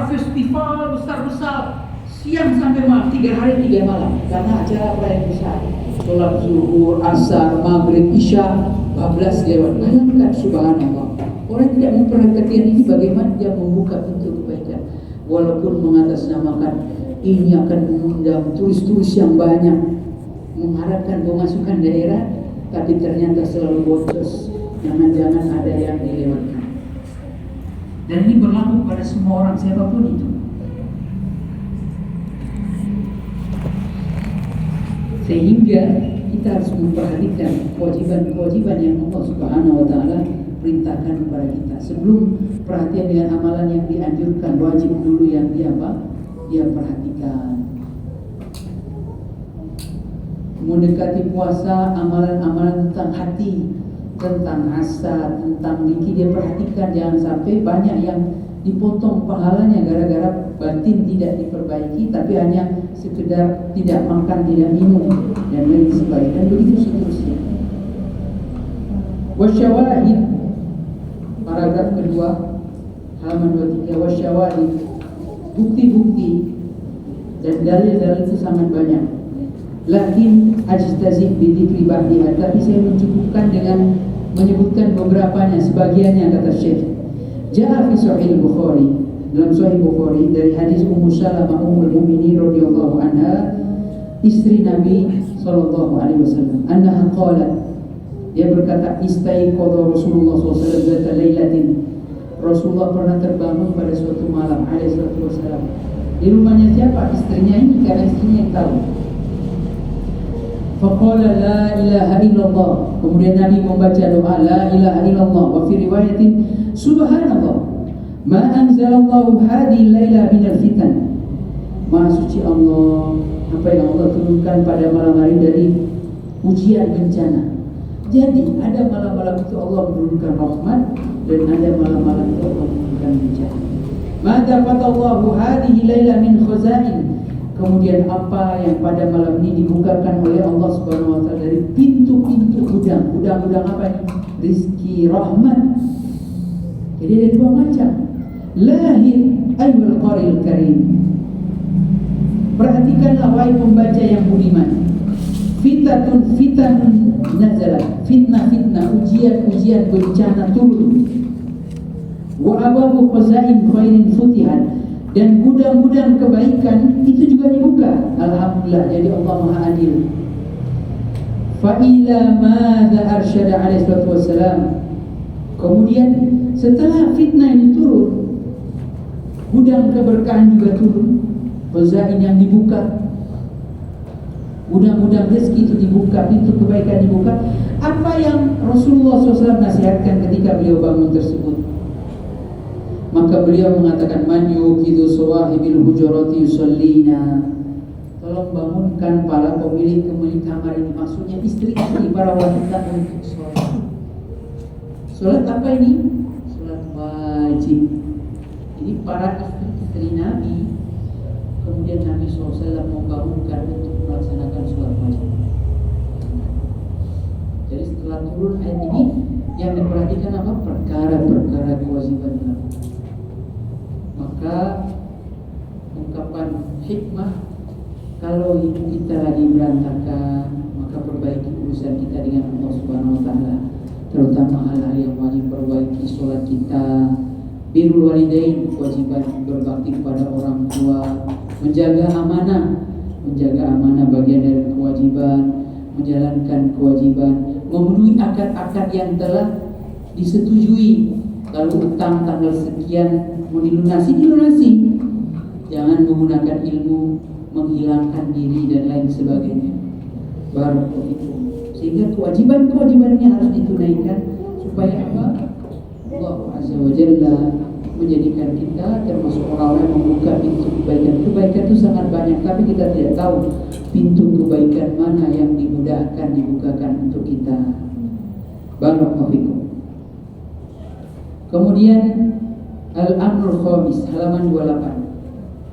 festival besar-besar, siang sampai malam, 3 hari 3 malam, karena acara perayaan besar. Sholat zuhur, asar, maghrib, isya, 12 lewat. Bayangkan, subhanallah. Orang tidak memperhatikan ini, bagaimana dia membuka pintu kebaikan. Walaupun mengatasnamakan ini akan mengundang turis-turis yang banyak, mengharapkan pemasukan daerah, tapi ternyata selalu boncos. Jangan-jangan ada yang dilewatkan. Dan ini berlaku pada semua orang, siapapun itu. Sehingga kita harus memperhatikan kewajiban-kewajiban yang Allah Subhanahu wa Ta'ala perintahkan kepada kita. Sebelum perhatian dengan amalan yang dianjurkan, wajib dulu yang dia perhatikan. Mendekati puasa, amalan-amalan tentang hati, tentang hasad, tentang niki dia perhatikan. Jangan sampai banyak yang dipotong pahalanya gara-gara batin tidak diperbaiki, tapi hanya sekedar tidak makan, tidak minum, dan lain sebagainya, dan begitu seterusnya. Wasyawahid, paragraf kedua, halaman 23. Wasyawahid, bukti-bukti dan dalil-dalil itu sangat banyak. Lakin ajtazib bidzikri ba'diha, tapi saya mencukupkan dengan menyebutkan beberapanya, sebagiannya, kata Syekh. Ja'a fi Sahih Bukhari, dalam Sahih Bukhari dari hadis Ummu Salamah Ummul Mukminin radhiyallahu anha, istri Nabi sallallahu alaihi wasallam, annaha qalat, dia berkata, istaiqadha Rasulullah sallallahu alaihi wasallam lailatin, Rasulullah pernah terbangun pada suatu malam alaihi wasallam. Di rumahnya siapa? Istrinya ini, karena istrinya yang tahu. Faqala la ilaha illallah, kemudian Nabi membaca doa la ilaha illallah. Wa fi riwayatin subhanallah ma anzalallahu hadhihi laila minal fitan, maha suci Allah, apa yang Allah turunkan pada malam hari dari ujian bencana. Jadi ada malam-malam itu Allah menurunkan rahmat, dan ada malam-malam itu Allah menurunkan bencana. Ma dafatallahu hadhihi laila min khazain, kemudian apa yang pada malam ini dibukakan oleh Allah Subhanahu wa Ta'ala dari pintu-pintu gudang. Gudang-gudang apa ini? Rizki, rahmat. Jadi ada dua macam. Lahir ayyul qaril karim, perhatikanlah wahai pembaca yang budiman. Fitanun nazalat, fitnah-fitnah, ujian-ujian bencana turun. Wa ababu khazain khairin futihat, dan gudang-gudang kebaikan itu juga dibuka. Alhamdulillah, jadi Allah Maha Adil. Fa ila madza arsyada alaihi salatu wassalam, kemudian setelah fitnah ini turun, gudang keberkahan juga turun. Khazain yang dibuka, gudang-gudang rezeki itu dibuka, pintu kebaikan dibuka. Apa yang Rasulullah SAW nasihatkan ketika beliau bangun tersebut? Maka beliau mengatakan, man yuqidu sawahibil hujurati yusallina, tolong bangunkan para pemilik kamar ini, maksudnya istri-istri, para wanita, untuk sholat. Sholat apa ini? Sholat wajib. Jadi para istri Nabi, kemudian Nabi SAW membangunkan untuk melaksanakan sholat wajib. Jadi setelah turun ayat ini, yang diperhatikan apa? Perkara-perkara kewajiban dilakukan. Maka ungkapan hikmah, kalau hidup kita lagi berantakan, maka perbaiki urusan kita dengan Allah Subhanahu wa Ta'ala, terutama hal-hal yang wajib. Perbaiki sholat kita, birrul walidain, kewajiban berbakti kepada orang tua, menjaga amanah bagian dari kewajiban, menjalankan kewajiban, memenuhi akad-akad yang telah disetujui. Kalau utang tanggal sekian mau dilunasi. Jangan menggunakan ilmu menghilangkan diri dan lain sebagainya. Barakallahu fikum. Sehingga kewajiban-kewajibannya harus ditunaikan supaya apa? Allah Azza wa Jalla menjadikan kita termasuk orang-orang yang membuka pintu kebaikan. Kebaikan itu sangat banyak, tapi kita tidak tahu pintu kebaikan mana yang dimudahkan dibukakan untuk kita. Barakallahu fikum. Kemudian Al-Amrul Khamis, halaman 28.